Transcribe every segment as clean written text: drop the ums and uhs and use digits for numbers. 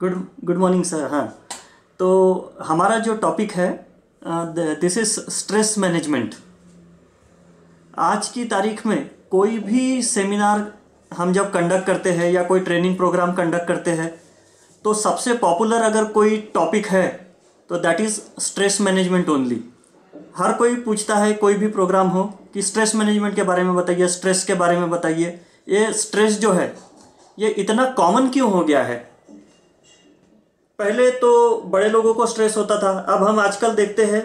Good good morning sir. हाँ, तो हमारा जो टॉपिक है दिस इज स्ट्रेस मैनेजमेंट। आज की तारीख में कोई भी सेमिनार हम जब कंडक्ट करते हैं या कोई ट्रेनिंग प्रोग्राम कंडक्ट करते हैं तो सबसे पॉपुलर अगर कोई टॉपिक है तो that is stress management only. हर कोई पूछता है कोई भी प्रोग्राम हो कि स्ट्रेस मैनेजमेंट के बारे में बताइए, स्ट्रेस के बारे में बताइए। ये स्ट्रेस जो है ये इतना कॉमन क्यों हो गया है? पहले तो बड़े लोगों को स्ट्रेस होता था, अब हम आजकल देखते हैं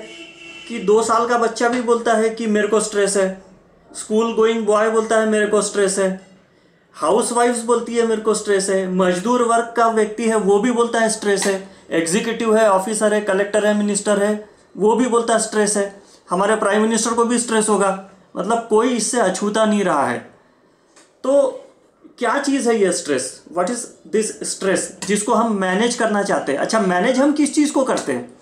कि 2 साल का बच्चा भी बोलता है कि मेरे को स्ट्रेस है, स्कूल गोइंग बॉय बोलता है मेरे को स्ट्रेस है, हाउस वाइफ्स बोलती है मेरे को स्ट्रेस है, मजदूर वर्ग का व्यक्ति है वो भी बोलता है स्ट्रेस है, एग्जीक्यूटिव है, ऑफिसर है, कलेक्टर है, मिनिस्टर है, वो भी बोलता है स्ट्रेस है, हमारे प्राइम मिनिस्टर को भी स्ट्रेस होगा। मतलब कोई इससे अछूता नहीं रहा है। तो क्या चीज़ है ये stress? What is this stress जिसको हम मैनेज करना चाहते हैं? अच्छा, मैनेज हम किस चीज़ को करते हैं?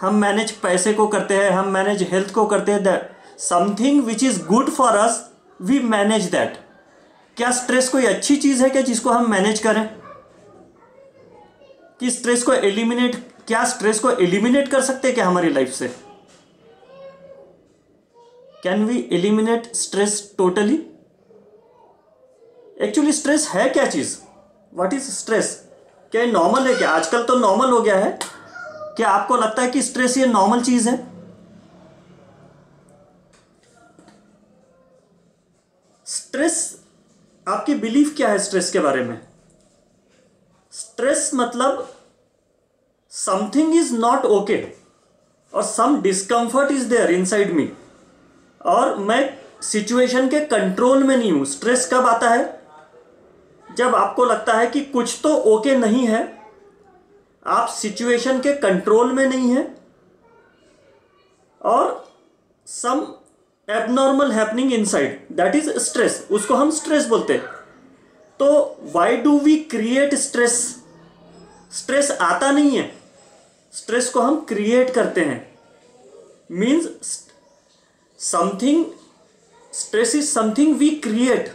हम मैनेज पैसे को करते हैं, हम मैनेज हेल्थ को करते हैं। That something which is good for us we manage that. क्या स्ट्रेस कोई अच्छी चीज़ है क्या जिसको हम मैनेज करें? कि स्ट्रेस को एलिमिनेट, क्या स्ट्रेस को एलिमिनेट कर सकते हैं क्या हमारी लाइफ से? Can we eliminate stress totally? Actually stress है क्या चीज? What is stress? क्या ये नॉर्मल है क्या? आजकल तो नॉर्मल हो गया है। क्या आपको लगता है कि स्ट्रेस ये नॉर्मल चीज है? स्ट्रेस, आपकी बिलीफ क्या है स्ट्रेस के बारे में? स्ट्रेस मतलब समथिंग इज नॉट ओके और some discomfort is there inside me और मैं सिचुएशन के कंट्रोल में नहीं हूं। स्ट्रेस कब आता है? जब आपको लगता है कि कुछ तो ओके नहीं है, आप सिचुएशन के कंट्रोल में नहीं है और some abnormal happening inside, that is stress. उसको हम स्ट्रेस बोलते हैं। तो why do we create stress? Stress आता नहीं है, स्ट्रेस को हम क्रिएट करते हैं। Means something, stress is something we create.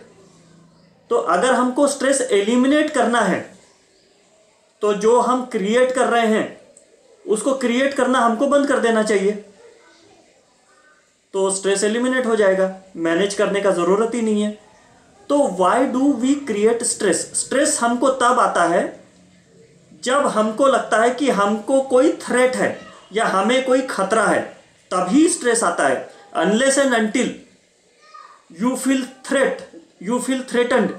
तो अगर हमको स्ट्रेस एलिमिनेट करना है तो जो हम क्रिएट कर रहे हैं उसको क्रिएट करना हमको बंद कर देना चाहिए, तो स्ट्रेस एलिमिनेट हो जाएगा। मैनेज करने का जरूरत ही नहीं है। तो why do we create stress? Stress हमको तब आता है जब हमको लगता है कि हमको कोई थ्रेट है या हमें कोई खतरा है, तभी स्ट्रेस आता है। Unless and until you feel threat, you feel threatened,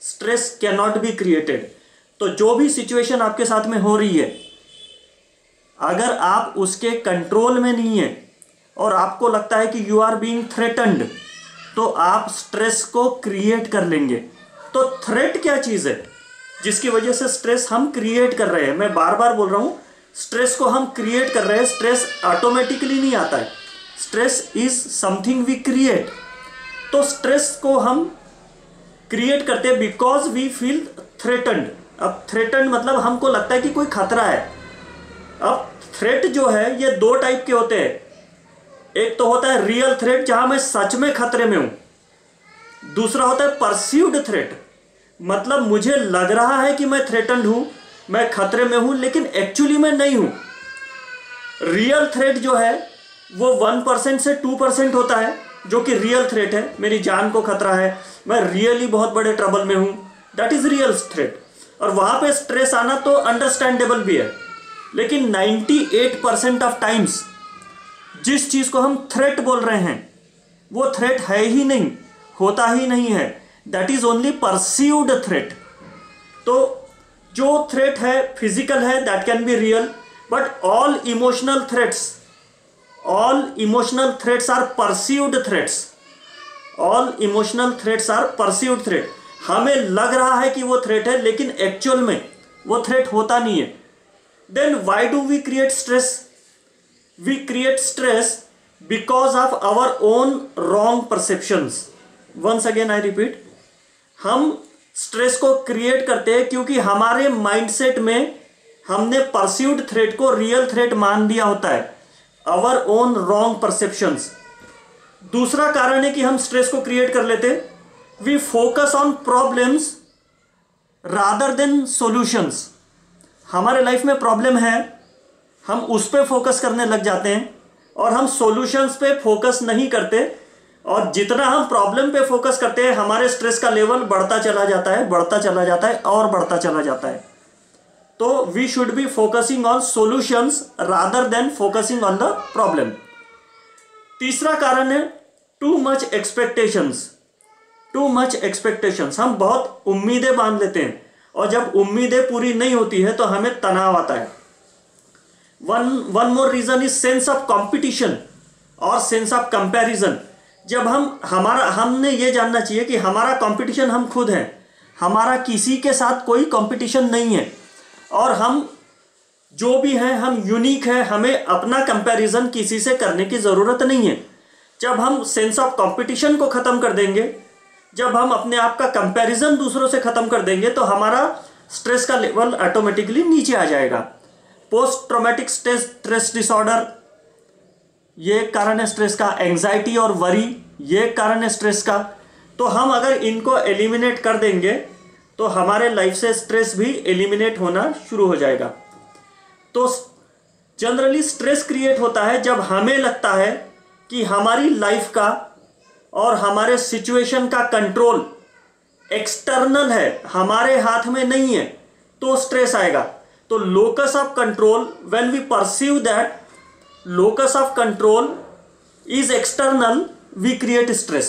stress cannot be created। तो जो भी सिचुएशन आपके साथ में हो रही है, अगर आप उसके कंट्रोल में नहीं है और आपको लगता है कि यू आर बीइंग थ्रेटन्ड, तो आप स्ट्रेस को क्रिएट कर लेंगे। तो थ्रेट क्या चीज़ है जिसकी वजह से स्ट्रेस हम क्रिएट कर रहे हैं? मैं बार बार बोल रहा हूं, स्ट्रेस को हम क्रिएट कर रहे हैं। स्ट्रेस ऑटोमेटिकली नहीं आता है, stress is something we create. तो स्ट्रेस को हम क्रिएट करते हैं बिकॉज वी फील थ्रेटन्ड। अब थ्रेटन्ड मतलब हमको लगता है कि कोई खतरा है। अब थ्रेट जो है ये 2 टाइप के होते हैं। एक तो होता है रियल थ्रेट जहां मैं सच में खतरे में हूं। दूसरा होता है परसीव्ड थ्रेट, मतलब मुझे लग रहा है कि मैं थ्रेटन्ड हूं, मैं खतरे में हूं, लेकिन एक्चुअली मैं नहीं हूं। रियल थ्रेट जो है वो 1% से 2% होता है जो कि रियल थ्रेट है। मेरी जान को खतरा है, मैं रियली बहुत बड़े ट्रबल में हूं, दैट इज रियल थ्रेट। और वहां पे स्ट्रेस आना तो अंडरस्टैंडेबल भी है। लेकिन 98% ऑफ टाइम्स जिस चीज को हम थ्रेट बोल रहे हैं वो थ्रेट है ही नहीं, होता ही नहीं है, that is only perceived threat. तो जो थ्रेट है फिजिकल है, that can be real, but all emotional threats, all emotional threats are perceived threats। all emotional threats are perceived threat। हमें लग रहा है कि वो थ्रेट है लेकिन एक्चुअल में वो थ्रेट होता नहीं है। then why do we create stress? we create stress because of our own wrong perceptions। once again I repeat, हम स्ट्रेस को क्रिएट करते हैं क्योंकि हमारे माइंडसेट में हमने परसीव्ड थ्रेट को रियल थ्रेट मान दिया होता है। Our own wrong perceptions। दूसरा कारण है कि हम स्ट्रेस को क्रिएट कर लेते, we focus on problems rather than solutions. हमारे लाइफ में प्रॉब्लम है, हम उस पे फोकस करने लग जाते हैं और हम सॉल्यूशंस पे फोकस नहीं करते, और जितना हम प्रॉब्लम पे फोकस करते हैं हमारे स्ट्रेस का लेवल बढ़ता चला जाता है, बढ़ता चला जाता है और बढ़ता चला जाता है। तो we should be focusing on solutions rather than focusing on the problem. तीसरा कारण है too much expectations. Too much expectations, हम बहुत उम्मीदें बांध लेते हैं और जब उम्मीदें पूरी नहीं होती है तो हमें तनाव आता है। One more reason is sense of competition और सेंस ऑफ कंपैरिजन। जब हमने ये जानना चाहिए कि हमारा कंपटीशन हम खुद हैं, हमारा किसी के साथ कोई कंपटीशन नहीं है, और हम जो भी हैं हम यूनिक है, हमें अपना कंपैरिजन किसी से करने की ज़रूरत नहीं है। जब हम सेंस ऑफ कंपटीशन को ख़त्म कर देंगे, जब हम अपने आप का कंपैरिजन दूसरों से ख़त्म कर देंगे, तो हमारा स्ट्रेस का लेवल ऑटोमेटिकली नीचे आ जाएगा। पोस्ट ट्रॉमेटिक स्ट्रेस डिसऑर्डर ये कारण है स्ट्रेस का, एंजाइटी और वरी ये कारण है स्ट्रेस का। तो हम अगर इनको एलिमिनेट कर देंगे तो हमारे लाइफ से स्ट्रेस भी एलिमिनेट होना शुरू हो जाएगा। तो जनरली स्ट्रेस क्रिएट होता है जब हमें लगता है कि हमारी लाइफ का और हमारे सिचुएशन का कंट्रोल एक्सटर्नल है, हमारे हाथ में नहीं है, तो स्ट्रेस आएगा। तो locus of control, when we perceive that locus of control is external, we create stress.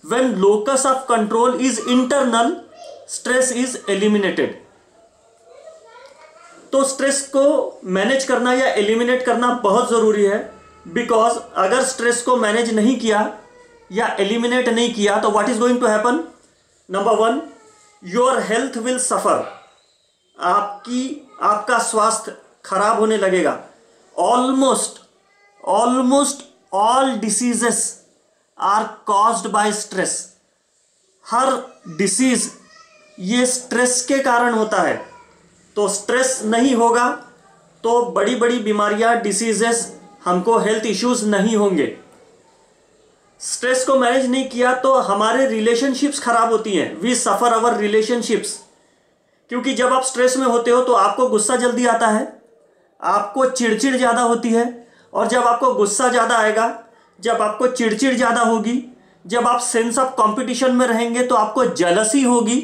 When locus of control is internal, stress is eliminated. तो स्ट्रेस को मैनेज करना या एलिमिनेट करना बहुत ज़रूरी है, बिकॉज अगर स्ट्रेस को मैनेज नहीं किया या एलिमिनेट नहीं किया तो what is going to happen? Number 1, your health will suffer. आपका स्वास्थ्य खराब होने लगेगा। Almost all diseases are caused by stress. Her disease ये स्ट्रेस के कारण होता है। तो स्ट्रेस नहीं होगा तो बड़ी बड़ी बीमारियां, डिसीजेस, हमको हेल्थ इश्यूज नहीं होंगे। स्ट्रेस को मैनेज नहीं किया तो हमारे रिलेशनशिप्स खराब होती हैं। वी सफर अवर रिलेशनशिप्स, क्योंकि जब आप स्ट्रेस में होते हो तो आपको गुस्सा जल्दी आता है, आपको चिड़चिड़ ज़्यादा होती है, और जब आपको गुस्सा ज़्यादा आएगा, जब आपको चिड़चिड़ ज़्यादा होगी, जब आप सेंस ऑफ कंपटीशन में रहेंगे तो आपको जेलसी होगी,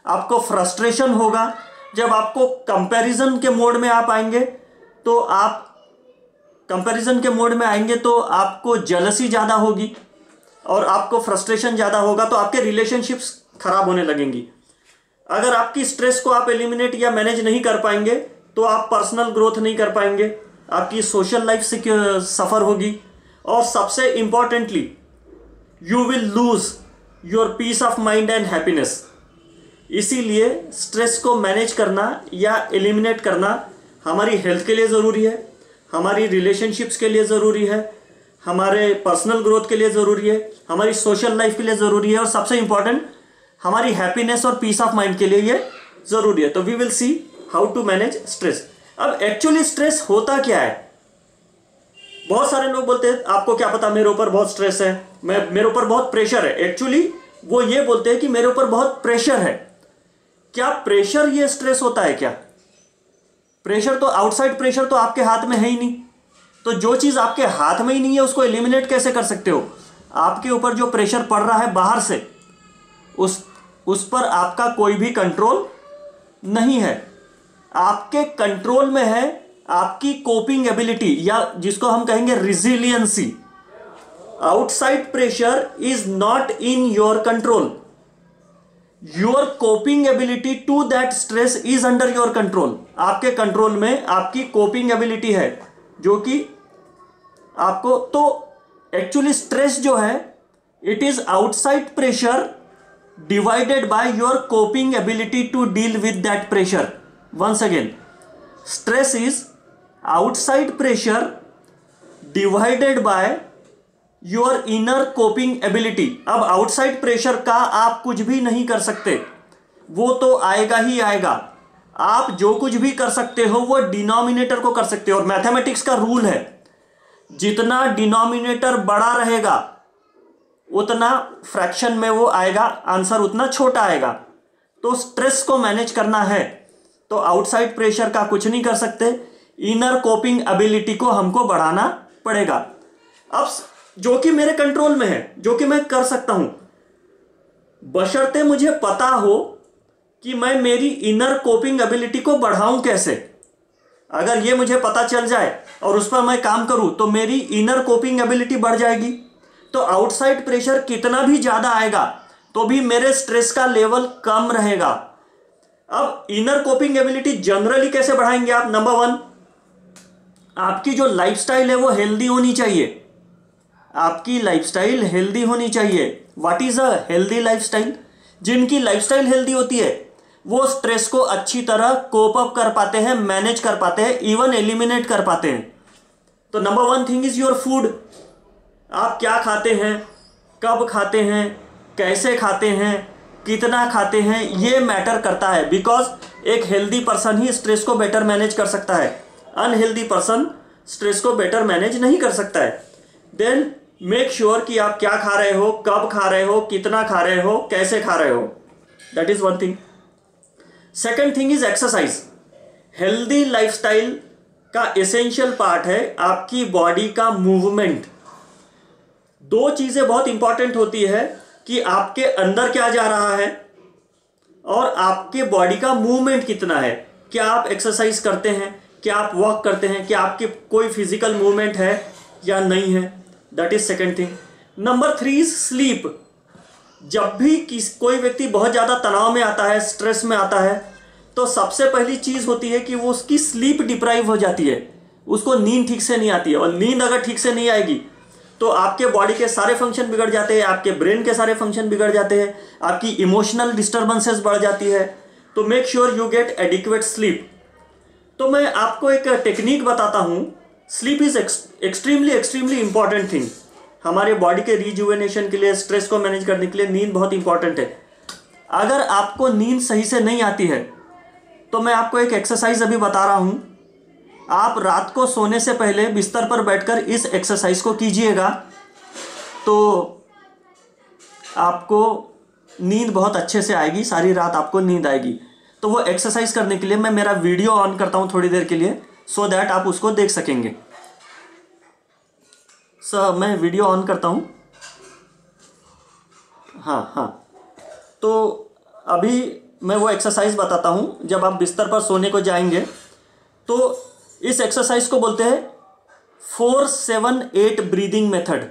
आपको फ्रस्ट्रेशन होगा। जब आपको कंपैरिजन के मोड में आप आएंगे तो आपको जेलसी ज़्यादा होगी और आपको फ्रस्ट्रेशन ज़्यादा होगा, तो आपके रिलेशनशिप्स खराब होने लगेंगी। अगर आपकी स्ट्रेस को आप एलिमिनेट या मैनेज नहीं कर पाएंगे तो आप पर्सनल ग्रोथ नहीं कर पाएंगे, आपकी सोशल लाइफ से सफ़र होगी, और सबसे importantly you will lose your peace of mind and happiness. इसीलिए स्ट्रेस को मैनेज करना या एलिमिनेट करना हमारी हेल्थ के लिए ज़रूरी है, हमारी रिलेशनशिप्स के लिए ज़रूरी है, हमारे पर्सनल ग्रोथ के लिए ज़रूरी है, हमारी सोशल लाइफ के लिए ज़रूरी है, और सबसे इंपॉर्टेंट हमारी हैप्पीनेस और पीस ऑफ माइंड के लिए ये ज़रूरी है। तो we will see how to manage stress. अब एक्चुअली स्ट्रेस होता क्या है? बहुत सारे लोग बोलते हैं आपको क्या पता, मेरे ऊपर बहुत स्ट्रेस है, मेरे ऊपर बहुत प्रेशर है। एक्चुअली वो ये बोलते हैं कि मेरे ऊपर बहुत प्रेशर है। क्या प्रेशर ये स्ट्रेस होता है क्या? प्रेशर तो, आउटसाइड प्रेशर तो आपके हाथ में है ही नहीं। तो जो चीज़ आपके हाथ में ही नहीं है उसको एलिमिनेट कैसे कर सकते हो? आपके ऊपर जो प्रेशर पड़ रहा है बाहर से, उस पर आपका कोई भी कंट्रोल नहीं है। आपके कंट्रोल में है आपकी कोपिंग एबिलिटी, या जिसको हम कहेंगे resiliency. Outside pressure is not in your control, your coping ability to that stress is under your control. आपके कंट्रोल में आपकी कोपिंग एबिलिटी है जो कि आपको, तो एक्चुअली स्ट्रेस जो है it is outside pressure divided by your coping ability to deal with that pressure. Once again, stress is outside pressure divided by your inner coping ability. अब outside pressure का आप कुछ भी नहीं कर सकते, वो तो आएगा ही आएगा। आप जो कुछ भी कर सकते हो वो डिनोमिनेटर को कर सकते हो, और मैथमेटिक्स का रूल है जितना डिनोमिनेटर बड़ा रहेगा उतना फ्रैक्शन में वो आएगा, आंसर उतना छोटा आएगा। तो स्ट्रेस को मैनेज करना है तो आउटसाइड प्रेशर का कुछ नहीं कर सकते, इनर कोपिंग एबिलिटी को हमको बढ़ाना पड़ेगा। अब जो कि मेरे कंट्रोल में है, जो कि मैं कर सकता हूं, बशर्ते मुझे पता हो कि मैं मेरी इनर कोपिंग एबिलिटी को बढ़ाऊं कैसे। अगर ये मुझे पता चल जाए और उस पर मैं काम करूं तो मेरी इनर कोपिंग एबिलिटी बढ़ जाएगी। तो आउटसाइड प्रेशर कितना भी ज्यादा आएगा तो भी मेरे स्ट्रेस का लेवल कम रहेगा। अब इनर कोपिंग एबिलिटी जनरली कैसे बढ़ाएंगे आप? नंबर 1, आपकी जो लाइफस्टाइल है वो हेल्दी होनी चाहिए। आपकी लाइफस्टाइल हेल्दी होनी चाहिए। What is a healthy lifestyle? जिनकी लाइफस्टाइल हेल्दी होती है वो स्ट्रेस को अच्छी तरह कोप अप कर पाते हैं, मैनेज कर पाते हैं, इवन एलिमिनेट कर पाते हैं। तो number 1 thing is your food. आप क्या खाते हैं, कब खाते हैं, कैसे खाते हैं, कितना खाते हैं, ये मैटर करता है। बिकॉज एक हेल्दी पर्सन ही स्ट्रेस को बेटर मैनेज कर सकता है, अनहेल्दी पर्सन स्ट्रेस को बेटर मैनेज नहीं कर सकता है। देन मेक श्योर कि आप क्या खा रहे हो, कब खा रहे हो, कितना खा रहे हो, कैसे खा रहे हो। That is one thing. Second thing is exercise. Healthy lifestyle का एसेंशियल पार्ट है आपकी बॉडी का मूवमेंट। दो चीजें बहुत इंपॉर्टेंट होती है कि आपके अंदर क्या जा रहा है और आपके बॉडी का मूवमेंट कितना है। क्या आप एक्सरसाइज करते हैं, क्या आप वॉक करते हैं, क्या आपके कोई फिजिकल मूवमेंट है या नहीं है। That is second thing. Number 3 is sleep. जब भी कोई व्यक्ति बहुत ज़्यादा तनाव में आता है, स्ट्रेस में आता है, तो सबसे पहली चीज़ होती है कि वो उसकी स्लीप डिप्राइव हो जाती है, उसको नींद ठीक से नहीं आती है। और नींद अगर ठीक से नहीं आएगी तो आपके बॉडी के सारे फंक्शन बिगड़ जाते हैं, आपके ब्रेन के सारे फंक्शन बिगड़ जाते हैं, आपकी इमोशनल डिस्टर्बेंसेस बढ़ जाती है। तो make sure you get adequate sleep. तो मैं आपको एक टेक्निक बताता हूँ। Sleep is extremely important thing हमारे बॉडी के रिजुवेनेशन के लिए, स्ट्रेस को मैनेज करने के लिए नींद बहुत इंपॉर्टेंट है। अगर आपको नींद सही से नहीं आती है तो मैं आपको एक एक्सरसाइज अभी बता रहा हूँ। आप रात को सोने से पहले बिस्तर पर बैठकर इस एक्सरसाइज को कीजिएगा तो आपको नींद बहुत अच्छे से आएगी, सारी रात आपको नींद आएगी। तो वो एक्सरसाइज करने के लिए मैं मेरा वीडियो ऑन करता हूँ थोड़ी देर के लिए, सो दैट आप उसको देख सकेंगे। मैं वीडियो ऑन करता हूँ। हाँ, तो अभी मैं वो एक्सरसाइज बताता हूँ। जब आप बिस्तर पर सोने को जाएंगे तो इस एक्सरसाइज को बोलते हैं 4-7-8 ब्रीदिंग मेथड।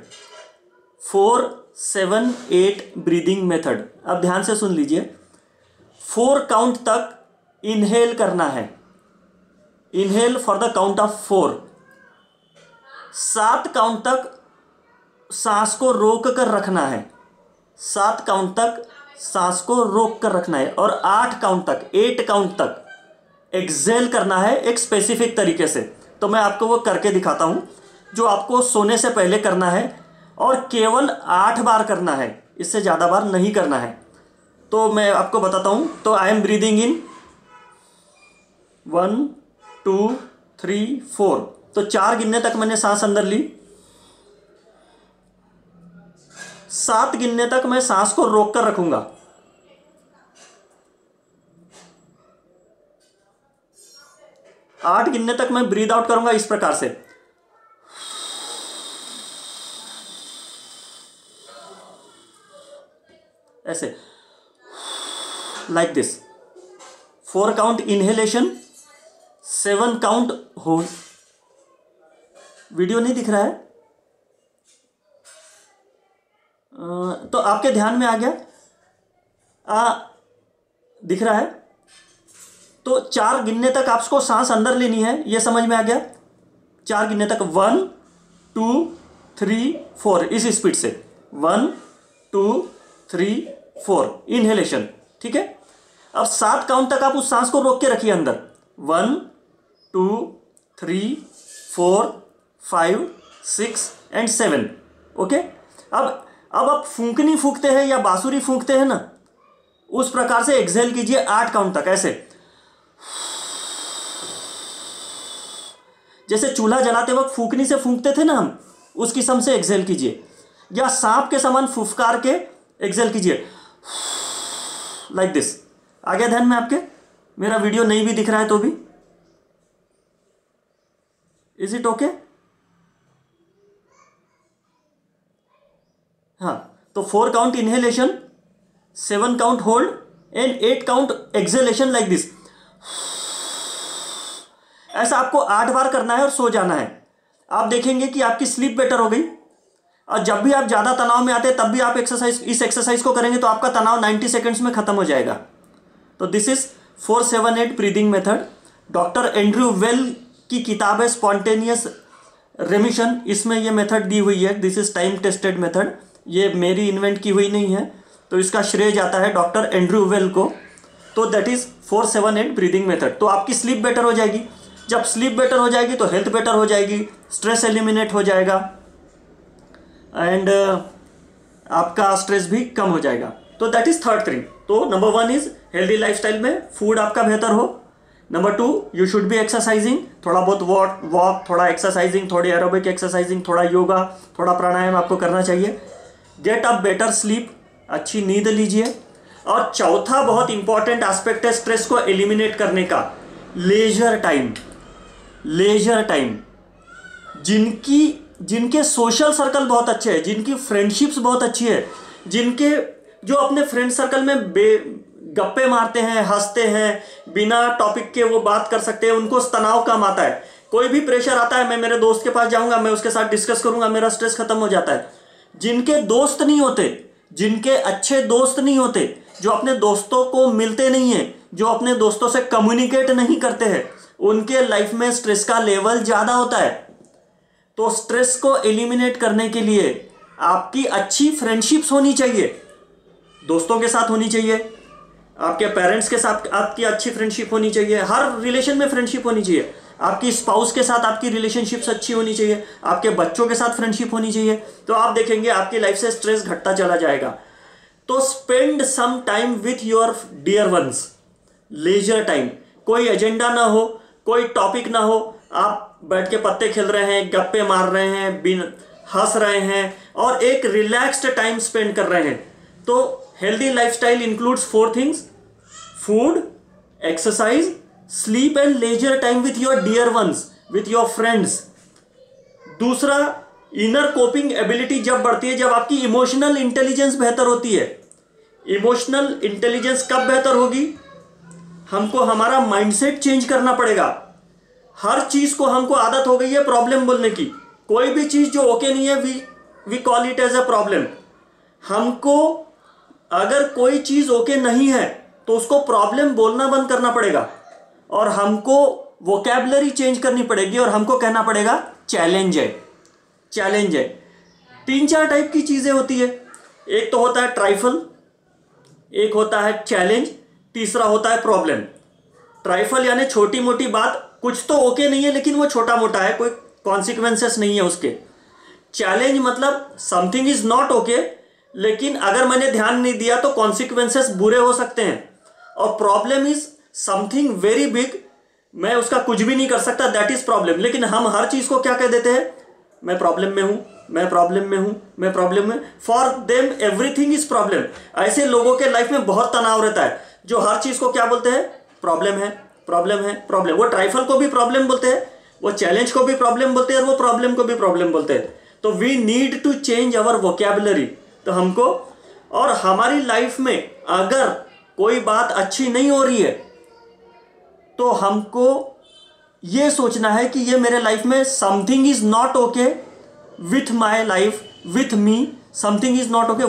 4-7-8 breathing method. अब ध्यान से सुन लीजिए। 4 काउंट तक इनहेल करना है। Inhale for the count of 4। 7 count तक सांस को रोक कर रखना है। 7 काउंट तक सांस को रोक कर रखना है। और 8 काउंट तक एक्सेल करना है एक स्पेसिफिक तरीके से। तो मैं आपको वो करके दिखाता हूं, जो आपको सोने से पहले करना है और केवल 8 बार करना है, इससे ज़्यादा बार नहीं करना है। तो मैं आपको बताता हूं। तो आई एम ब्रीदिंग इन 1 2 3 4। तो 4 गिनने तक मैंने सांस अंदर ली। 7 गिनने तक मैं सांस को रोक कर रखूंगा। 8 गिनने तक मैं ब्रीद आउट करूंगा इस प्रकार से। ऐसे, like this. 4 count inhalation, 7 count hold. Video नहीं दिख रहा है तो आपके ध्यान में आ गया? दिख रहा है? तो 4 गिनने तक आपको सांस अंदर लेनी है, ये समझ में आ गया? 4 गिनने तक 1 2 3 4 इस स्पीड से 1 2 3 4 इनहेलेशन। ठीक है। अब 7 काउंट तक आप उस सांस को रोक के रखिए अंदर। 1 2 3 4 5 6 एंड 7। ओके। अब आप फूंकनी फूंकते हैं या बांसुरी फूंकते हैं ना, उस प्रकार से एक्सहेल कीजिए 8 काउंट तक। ऐसे जैसे चूल्हा जलाते वक्त फूंकनी से फूंकते थे ना हम, उस किस्म से एक्सहेल कीजिए। या सांप के समान फुफकार के एक्सहेल कीजिए, लाइक दिस। आ गया ध्यान में आपके? मेरा वीडियो नहीं भी दिख रहा है तो भी? Is it okay? हाँ, तो 4 count inhalation, 7 count hold and 8 count exhalation like this. ऐसा आपको 8 बार करना है और सो जाना है। आप देखेंगे कि आपकी स्लीप बेटर हो गई। और जब भी आप ज्यादा तनाव में आते हैं तब भी आप इस एक्सरसाइज को करेंगे तो आपका तनाव 90 सेकेंड्स में खत्म हो जाएगा। तो this is 4-7-8 breathing method. Doctor Andrew well की किताब है स्पॉन्टेनियस रेमिशन, इसमें यह मेथड दी हुई है। This is time tested method, ये मेरी इन्वेंट की हुई नहीं है, तो इसका श्रेय जाता है डॉक्टर एंड्रयू वेल को। तो दैट इज 4-7-8 ब्रीदिंग मेथड। तो आपकी स्लीप बेटर हो जाएगी। जब स्लीप बेटर हो जाएगी तो हेल्थ बेटर हो जाएगी, स्ट्रेस एलिमिनेट हो जाएगा एंड आपका स्ट्रेस भी कम हो जाएगा। तो दैट इज थर्ड थिंग। तो नंबर 1 इज हेल्दी लाइफस्टाइल में फूड आपका बेहतर हो। Number 2, you should be exercising, थोड़ा बहुत वॉक, थोड़ा एक्सरसाइजिंग, थोड़ी एरोबिक एक्सरसाइजिंग, थोड़ा योगा, थोड़ा प्राणायाम आपको करना चाहिए। गेट अ बेटर स्लीप, अच्छी नींद लीजिए। और चौथा बहुत इंपॉर्टेंट एस्पेक्ट है स्ट्रेस को एलिमिनेट करने का, लेजर टाइम। लेजर टाइम, जिनके सोशल सर्कल बहुत अच्छे हैं, जिनकी फ्रेंडशिप्स बहुत अच्छी है, जो अपने फ्रेंड सर्कल में गप्पे मारते हैं, हंसते हैं, बिना टॉपिक के वो बात कर सकते हैं, उनको तनाव कम आता है। कोई भी प्रेशर आता है, मैं मेरे दोस्त के पास जाऊंगा, मैं उसके साथ डिस्कस करूंगा, मेरा स्ट्रेस खत्म हो जाता है। जिनके दोस्त नहीं होते, जिनके अच्छे दोस्त नहीं होते, जो अपने दोस्तों को मिलते नहीं है, जो अपने दोस्तों से कम्युनिकेट नहीं करते हैं, उनके लाइफ में स्ट्रेस का लेवल ज्यादा होता है। तो स्ट्रेस को एलिमिनेट करने के लिए आपकी अच्छी फ्रेंडशिप्स होनी चाहिए, दोस्तों के साथ होनी चाहिए, आपके पेरेंट्स के साथ आपकी अच्छी फ्रेंडशिप होनी चाहिए, हर रिलेशन में फ्रेंडशिप होनी चाहिए। आपकी स्पाउस के साथ आपकी रिलेशनशिप्स अच्छी होनी चाहिए, आपके बच्चों के साथ फ्रेंडशिप होनी चाहिए। तो आप देखेंगे आपकी लाइफ से स्ट्रेस घटता चला जाएगा। तो spend some time with your dear ones, leisure time, कोई एजेंडा ना हो, कोई टॉपिक ना हो, आप बैठ के पत्ते खेल रहे हैं, गप्पे मार रहे हैं, हंस रहे हैं और एक रिलैक्स्ड टाइम स्पेंड कर रहे हैं। तो healthy lifestyle includes 4 things: food, exercise, sleep and leisure time with your dear ones, with your friends. दूसरा, इनर कोपिंग एबिलिटी जब बढ़ती है, जब आपकी इमोशनल इंटेलिजेंस बेहतर होती है। इमोशनल इंटेलिजेंस कब बेहतर होगी? हमको हमारा माइंडसेट चेंज करना पड़ेगा। हर चीज को हमको आदत हो गई है प्रॉब्लम बोलने की। कोई भी चीज जो ओके नहीं है, we call it as a problem. हमको अगर कोई चीज ओके नहीं है तो उसको प्रॉब्लम बोलना बंद करना पड़ेगा और हमको वोकैबुलरी चेंज करनी पड़ेगी और हमको कहना पड़ेगा चैलेंज है, चैलेंज है। 3-4 टाइप की चीजें होती है। एक तो होता है ट्राइफल, एक होता है चैलेंज, तीसरा होता है प्रॉब्लम। ट्राइफल यानी छोटी मोटी बात, कुछ तो ओके नहीं है लेकिन वो छोटा मोटा है, कोई कॉन्सिक्वेंसेस नहीं है उसके। चैलेंज मतलब समथिंग इज नॉट ओके, लेकिन अगर मैंने ध्यान नहीं दिया तो कॉन्सिक्वेंसेस बुरे हो सकते हैं। और problem is something very big, मैं उसका कुछ भी नहीं कर सकता, दैट इज प्रॉब्लम। लेकिन हम हर चीज को क्या कह देते हैं? मैं प्रॉब्लम में हूं, मैं प्रॉब्लम में हूं, मैं प्रॉब्लम में। For them everything is problem. ऐसे लोगों के लाइफ में बहुत तनाव रहता है जो हर चीज को क्या बोलते हैं? प्रॉब्लम है, प्रॉब्लम है, प्रॉब्लम। वो ट्राइफल को भी प्रॉब्लम बोलते हैं, वो चैलेंज को भी प्रॉब्लम बोलते हैं और वो प्रॉब्लम को भी प्रॉब्लम बोलते हैं। तो we need to change our vocabulary. तो हमको, और हमारी लाइफ में अगर कोई बात अच्छी नहीं हो रही है तो हमको ये सोचना है कि ये मेरे लाइफ में something is not okay with my life, with me, something is not okay.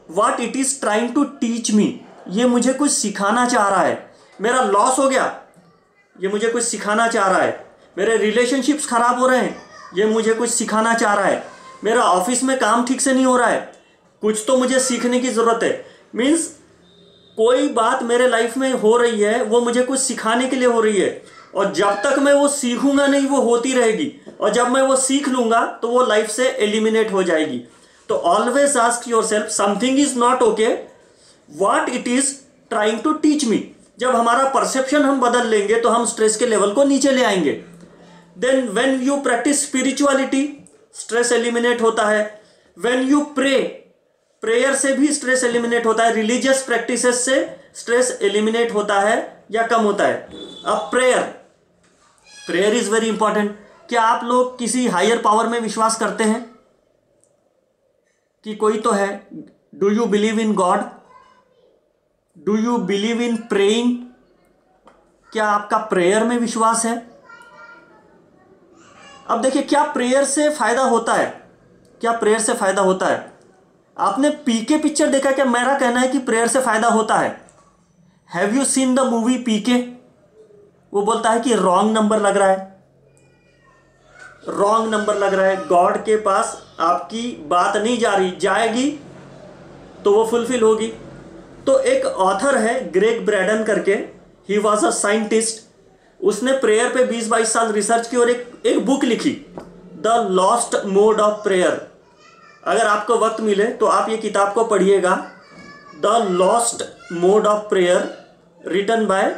What it is trying to teach me, ये मुझे कुछ सिखाना चाह रहा है। मेरा लॉस हो गया, ये मुझे कुछ सिखाना चाह रहा है। मेरे रिलेशनशिप्स खराब हो रहे हैं, ये मुझे कुछ सिखाना चाह रहा है। मेरा ऑफिस में काम ठीक से नहीं हो रहा है, कुछ तो मुझे सीखने की जरूरत है। मीन्स कोई बात मेरे लाइफ में हो रही है, वो मुझे कुछ सिखाने के लिए हो रही है, और जब तक मैं वो सीखूंगा नहीं वो होती रहेगी, और जब मैं वो सीख लूंगा तो वो लाइफ से एलिमिनेट हो जाएगी। तो always ask yourself, something is not okay, what it is trying to teach me. जब हमारा परसेप्शन हम बदल लेंगे तो हम स्ट्रेस के लेवल को नीचे ले आएंगे। Then when you practise spirituality, stress eliminate होता है। व्हेन यू प्रे, प्रेयर से भी स्ट्रेस एलिमिनेट होता है, रिलीजियस प्रैक्टिसेस से स्ट्रेस एलिमिनेट होता है या कम होता है। अब प्रेयर इज वेरी इंपॉर्टेंट। क्या आप लोग किसी हायर पावर में विश्वास करते हैं कि कोई तो है? Do you believe in God? Do you believe in praying? क्या आपका प्रेयर में विश्वास है? अब देखिए, क्या प्रेयर से फायदा होता है? क्या प्रेयर से फायदा होता है? आपने पीके पिक्चर देखा क्या? मेरा कहना है कि प्रेयर से फायदा होता है। Have you seen the movie PK? वो बोलता है कि रॉन्ग नंबर लग रहा है, रॉन्ग नंबर लग रहा है, गॉड के पास आपकी बात नहीं जा रही, जाएगी तो वो फुलफिल होगी। तो एक ऑथर है ग्रेग ब्रैडन करके, ही वॉज अ साइंटिस्ट। उसने प्रेयर पे 20-22 साल रिसर्च की और एक बुक लिखी, the lost mode of prayer. अगर आपको वक्त मिले तो आप ये किताब को पढ़िएगा, the lost mode of prayer, written by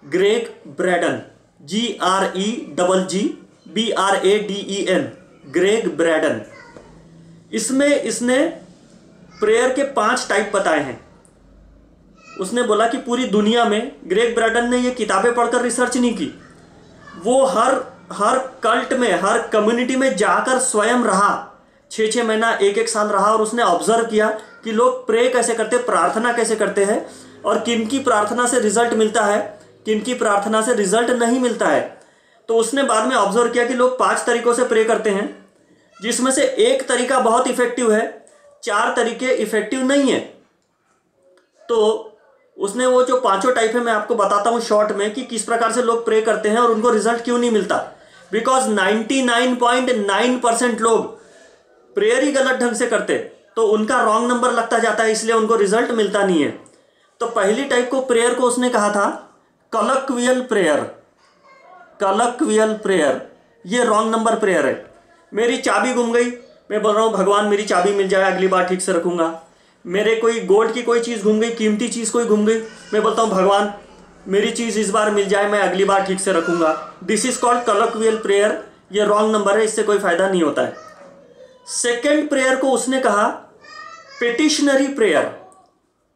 Gregg Braden, GREGGBRADEN, Gregg Braden. इसमें इसने प्रेयर के 5 टाइप बताए हैं। उसने बोला कि पूरी दुनिया में, ग्रेग ब्रैडन ने ये किताबें पढ़कर रिसर्च नहीं की, वो हर कल्ट में, हर कम्युनिटी में जाकर स्वयं रहा, 6-6 महीना, 1-1 साल रहा, और उसने ऑब्जर्व किया कि लोग प्रे कैसे करते, प्रार्थना कैसे करते हैं, और किनकी प्रार्थना से रिजल्ट मिलता है, किनकी प्रार्थना से रिजल्ट नहीं मिलता है। तो उसने बाद में ऑब्जर्व किया कि लोग 5 तरीकों से प्रे करते हैं, जिसमें से एक तरीका बहुत इफेक्टिव है, 4 तरीके इफेक्टिव नहीं है। तो उसने वो जो 5 टाइप है, मैं आपको बताता हूं शॉर्ट में कि किस प्रकार से लोग प्रे करते हैं और उनको रिजल्ट क्यों नहीं मिलता। बिकॉज 99.9% लोग प्रेयर ही गलत ढंग से करते, तो उनका रॉन्ग नंबर लगता जाता है, इसलिए उनको रिजल्ट मिलता नहीं है। तो पहली टाइप को प्रेयर को उसने कहा था कॉलक्वियल प्रेयर। कॉलक्वियल प्रेयर, ये रॉन्ग नंबर प्रेयर है। मेरी चाबी गुम गई, मैं बोल रहा हूँ भगवान मेरी चाबी मिल जाए, अगली बार ठीक से रखूंगा। मेरे कोई गोल्ड की कोई चीज़ घूम गई, कीमती चीज़ कोई घूम गई, मैं बोलता हूँ भगवान मेरी चीज़ इस बार मिल जाए, मैं अगली बार ठीक से रखूंगा। This is called colloquial prayer. ये रॉन्ग नंबर है, इससे कोई फायदा नहीं होता है। सेकेंड प्रेयर को उसने कहा पिटिशनरी प्रेयर।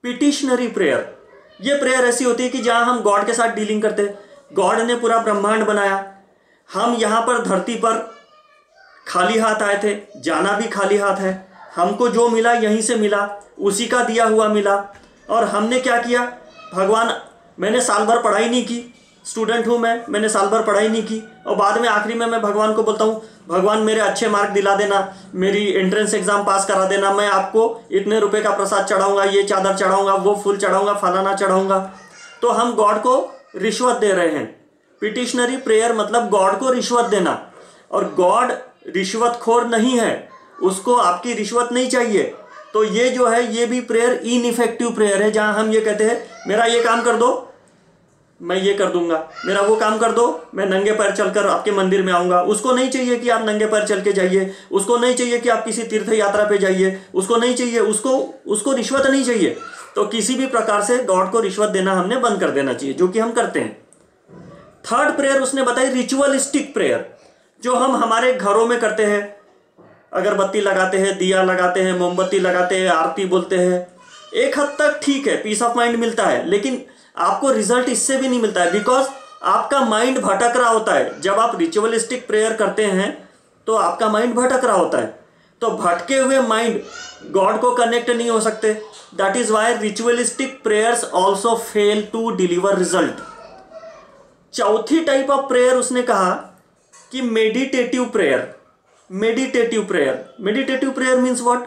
पिटिशनरी प्रेयर, ये प्रेयर ऐसी होती है कि जहां हम गॉड के साथ डीलिंग करते हैं। गॉड ने पूरा ब्रह्मांड बनाया, हम यहाँ पर धरती पर खाली हाथ आए थे, जाना भी खाली हाथ है, हमको जो मिला यहीं से मिला, उसी का दिया हुआ मिला। और हमने क्या किया, भगवान मैंने साल भर पढ़ाई नहीं की, स्टूडेंट हूँ मैंने साल भर पढ़ाई नहीं की, और बाद में आखिरी में मैं भगवान को बोलता हूँ भगवान मेरे अच्छे मार्क दिला देना, मेरी एंट्रेंस एग्जाम पास करा देना, मैं आपको इतने रुपए का प्रसाद चढ़ाऊंगा, ये चादर चढ़ाऊंगा, वो फूल चढ़ाऊंगा, फलाना चढ़ाऊंगा। तो हम गॉड को रिश्वत दे रहे हैं। पिटिशनरी प्रेयर मतलब गॉड को रिश्वत देना, और गॉड रिश्वतखोर नहीं है, उसको आपकी रिश्वत नहीं चाहिए। तो ये जो है ये भी प्रेयर इनइफेक्टिव प्रेयर है, जहां हम ये कहते हैं मेरा ये काम कर दो मैं ये कर दूंगा, मेरा वो काम कर दो मैं नंगे पैर चलकर आपके मंदिर में आऊंगा। उसको नहीं चाहिए कि आप नंगे पैर चल के जाइए, उसको नहीं चाहिए कि आप किसी तीर्थ यात्रा पे जाइए, उसको नहीं चाहिए, उसको रिश्वत नहीं चाहिए। तो किसी भी प्रकार से गॉड को रिश्वत देना हमने बंद कर देना चाहिए, जो कि हम करते हैं। थर्ड प्रेयर उसने बताई रिचुअलिस्टिक प्रेयर, जो हम हमारे घरों में करते हैं, अगरबत्ती लगाते हैं, दिया लगाते हैं, मोमबत्ती लगाते हैं, आरती बोलते हैं। एक हद तक ठीक है, पीस ऑफ माइंड मिलता है, लेकिन आपको रिजल्ट इससे भी नहीं मिलता है, बिकॉज आपका माइंड भटक रहा होता है। जब आप रिचुअलिस्टिक प्रेयर करते हैं तो आपका माइंड भटक रहा होता है, तो भटके हुए माइंड गॉड को कनेक्ट नहीं हो सकते। That is why ritualistic prayers also fail to deliver result. चौथी टाइप ऑफ प्रेयर उसने कहा कि meditative prayer. Meditative prayer means what,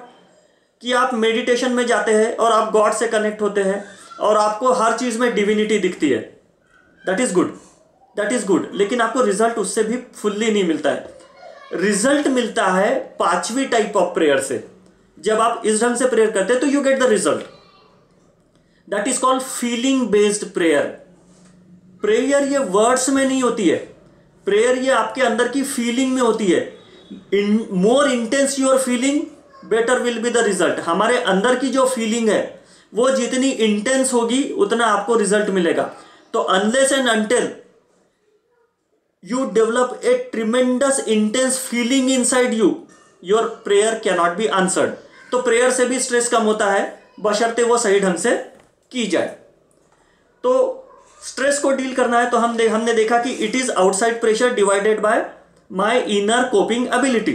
कि आप मेडिटेशन में जाते हैं और आप गॉड से कनेक्ट होते हैं और आपको हर चीज में डिविनिटी दिखती है। दैट इज गुड, लेकिन आपको रिजल्ट उससे भी फुल्ली नहीं मिलता है। रिजल्ट मिलता है 5वीं टाइप ऑफ प्रेयर से। जब आप इस ढंग से प्रेयर करते हैं तो you get the result, that is called feeling based prayer. Prayer ये वर्ड्स में नहीं होती है, प्रेयर ये आपके अंदर की फीलिंग में होती है। More intense your feeling better will be the result. हमारे अंदर की जो फीलिंग है वो जितनी इंटेंस होगी उतना आपको रिजल्ट मिलेगा। तो unless and until you develop a tremendous intense feeling inside you, your prayer cannot be answered. तो प्रेयर से भी स्ट्रेस कम होता है, बशर्ते वो सही ढंग से की जाए। तो स्ट्रेस को डील करना है तो हमने देखा कि it is outside pressure divided bye my inner coping ability.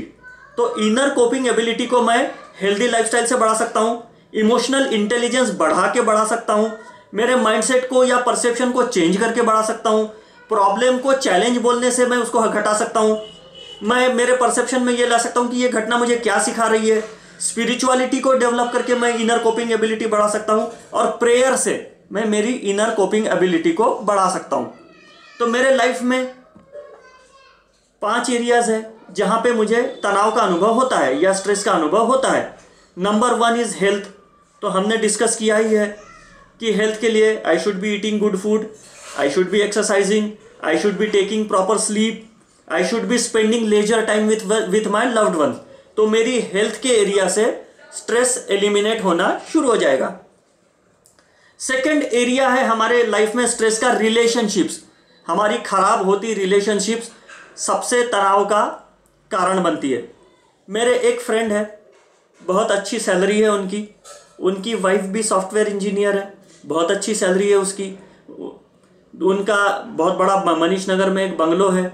तो इनर कोपिंग एबिलिटी को मैं हेल्दी लाइफस्टाइल से बढ़ा सकता हूं, इमोशनल इंटेलिजेंस बढ़ा सकता हूं, मेरे माइंडसेट को या परसेप्शन को चेंज करके बढ़ा सकता हूं, प्रॉब्लम को चैलेंज बोलने से मैं उसको घटा सकता हूं, मैं मेरे परसेप्शन में ये ला सकता हूं कि ये घटना मुझे क्या सिखा रही है, स्पिरिचुअलिटी को डेवलप करके मैं इनर कोपिंग एबिलिटी बढ़ा सकता हूं, और प्रेयर से मैं मेरी इनर कोपिंग एबिलिटी को बढ़ा सकता हूं। तो मेरे लाइफ में 5 एरियाज है जहां पे मुझे तनाव का अनुभव होता है या स्ट्रेस का अनुभव होता है। Number 1 is health. तो हमने डिस्कस किया ही है कि हेल्थ के लिए I should be eating good food, I should be exercising, I should be taking proper sleep, I should be spending laser time with my loved ones. तो मेरी health के एरिया से स्ट्रेस एलिमिनेट होना शुरू हो जाएगा। सेकेंड एरिया है हमारे लाइफ में स्ट्रेस का, रिलेशनशिप्स। हमारी खराब होती रिलेशनशिप्स सबसे तनाव का कारण बनती है। मेरे एक फ्रेंड है, बहुत अच्छी सैलरी है उनकी वाइफ भी सॉफ्टवेयर इंजीनियर है, बहुत अच्छी सैलरी है उसकी, उनका बहुत बड़ा मनीष नगर में एक बंगलो है,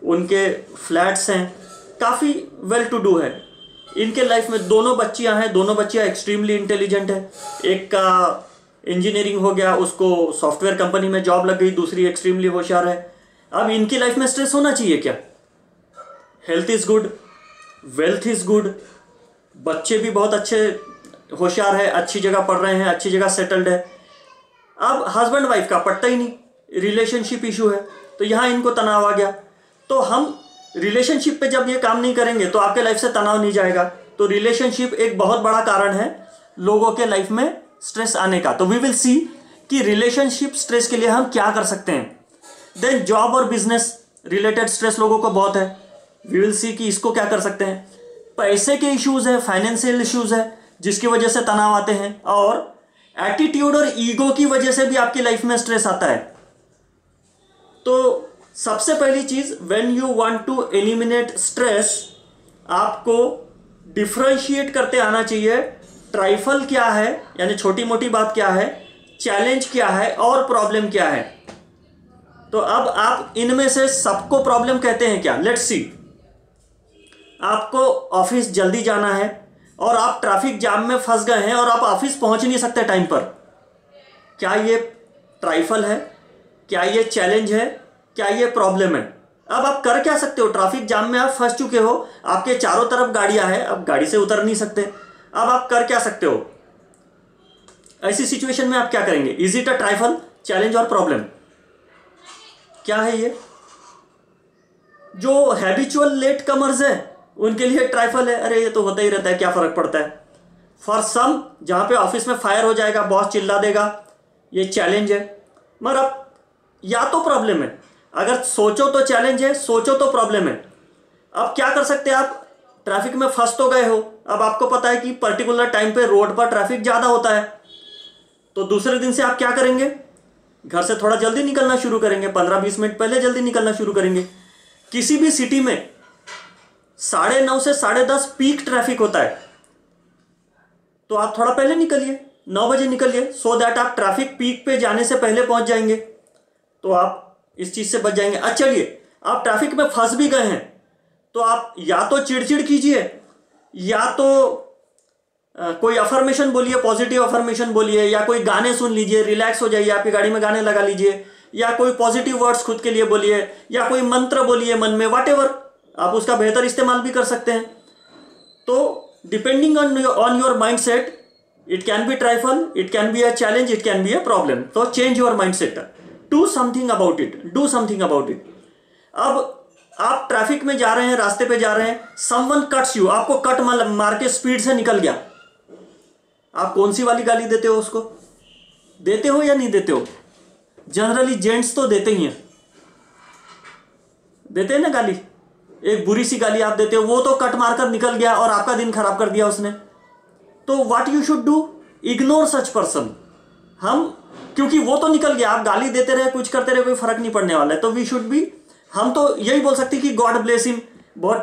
उनके फ्लैट्स हैं, काफ़ी वेल टू डू है। इनके लाइफ में 2 बच्चियां हैं, 2 बच्चियां एक्सट्रीमली इंटेलिजेंट है। एक का इंजीनियरिंग हो गया, उसको सॉफ्टवेयर कंपनी में जॉब लग गई, दूसरी एक्सट्रीमली होशियार है। अब इनकी लाइफ में स्ट्रेस होना चाहिए क्या? Health is good, wealth is good, बच्चे भी बहुत अच्छे होशियार है, अच्छी जगह पढ़ रहे हैं, अच्छी जगह सेटल्ड है। अब हस्बैंड वाइफ का पटता ही नहीं, रिलेशनशिप इशू है, तो यहाँ इनको तनाव आ गया। तो हम रिलेशनशिप पे जब ये काम नहीं करेंगे तो आपके लाइफ से तनाव नहीं जाएगा। तो रिलेशनशिप एक बहुत बड़ा कारण है लोगों के लाइफ में स्ट्रेस आने का। तो वी विल सी कि रिलेशनशिप स्ट्रेस के लिए हम क्या कर सकते हैं। देन जॉब और बिजनेस रिलेटेड स्ट्रेस लोगों को बहुत है, वी विल सी कि इसको क्या कर सकते हैं। पैसे के इश्यूज है, फाइनेंशियल इश्यूज है जिसकी वजह से तनाव आते हैं, और एटीट्यूड और ईगो की वजह से भी आपकी लाइफ में स्ट्रेस आता है। तो सबसे पहली चीज, when you want to eliminate stress, आपको डिफरेंशिएट करते आना चाहिए ट्राइफल क्या है, यानी छोटी मोटी बात क्या है, चैलेंज क्या है और प्रॉब्लम क्या है। तो अब आप इनमें से सबको प्रॉब्लम कहते हैं क्या? Let's see. आपको ऑफिस जल्दी जाना है और आप ट्रैफिक जाम में फंस गए हैं और आप ऑफिस पहुंच नहीं सकते टाइम पर। क्या ये ट्राइफल है? क्या ये चैलेंज है? क्या ये प्रॉब्लम है? अब आप कर क्या सकते हो? ट्रैफिक जाम में आप फंस चुके हो, आपके चारों तरफ गाड़ियां हैं, अब गाड़ी से उतर नहीं सकते। अब आप कर क्या सकते हो? ऐसी सिचुएशन में आप क्या करेंगे? Is it a trifle, challenge और प्रॉब्लम? क्या है ये? जो हैबिचुअल लेट कमर्स है उनके लिए ट्राइफल है, अरे ये तो होता ही रहता है, क्या फर्क पड़ता है। फॉर सम, जहां पे ऑफिस में फायर हो जाएगा, बॉस चिल्ला देगा, ये चैलेंज है। मगर अब या तो प्रॉब्लम है, अगर सोचो तो चैलेंज है, सोचो तो प्रॉब्लम है। अब क्या कर सकते हैं आप? ट्रैफिक में फंस तो गए हो, अब आपको पता है कि पर्टिकुलर टाइम पे रोड पर ट्रैफिक ज़्यादा होता है, तो दूसरे दिन से आप क्या करेंगे? घर से थोड़ा जल्दी निकलना शुरू करेंगे, 15-20 मिनट पहले जल्दी निकलना शुरू करेंगे। किसी भी सिटी में 9:30 से 10:30 पीक ट्रैफिक होता है, तो आप थोड़ा पहले निकलिए, 9 बजे निकलिए, सो दैट आप ट्रैफिक पीक पे जाने से पहले पहुंच जाएंगे, तो आप इस चीज से बच जाएंगे। अच्छा चलिए, आप ट्रैफिक में फंस भी गए हैं तो आप या तो चिड़चिड़ कीजिए, या तो कोई अफर्मेशन बोलिए, पॉजिटिव अफर्मेशन बोलिए, या कोई गाने सुन लीजिए, रिलैक्स हो जाइए, आपकी गाड़ी में गाने लगा लीजिए, या कोई पॉजिटिव वर्ड्स खुद के लिए बोलिए, या कोई मंत्र बोलिए मन में, व्हाटएवर, आप उसका बेहतर इस्तेमाल भी कर सकते हैं। तो depending on your mind set, it can be trifle, it can be a challenge, it can be a problem. तो change your mind set, do something about it, do something about it. अब आप traffic में जा रहे हैं, रास्ते पे जा रहे हैं, समवन कट्स यू, आपको कट मार के स्पीड से निकल गया, आप कौन सी वाली गाली देते हो उसको? देते हो या नहीं देते हो? जनरली जेंट्स तो देते ही हैं, देते हैं ना गाली। एक बुरी सी गाली आप देते हो, वो तो कट मारकर निकल गया और आपका दिन खराब कर दिया उसने। तो what you should do? Ignore such person. क्योंकि वो तो निकल गया, आप गाली देते रहे, कुछ करते रहे, कोई फर्क नहीं पड़ने वाला है। तो वी शुड बी, हम तो यही बोल सकते कि गॉड ब्लेस हिम, बहुत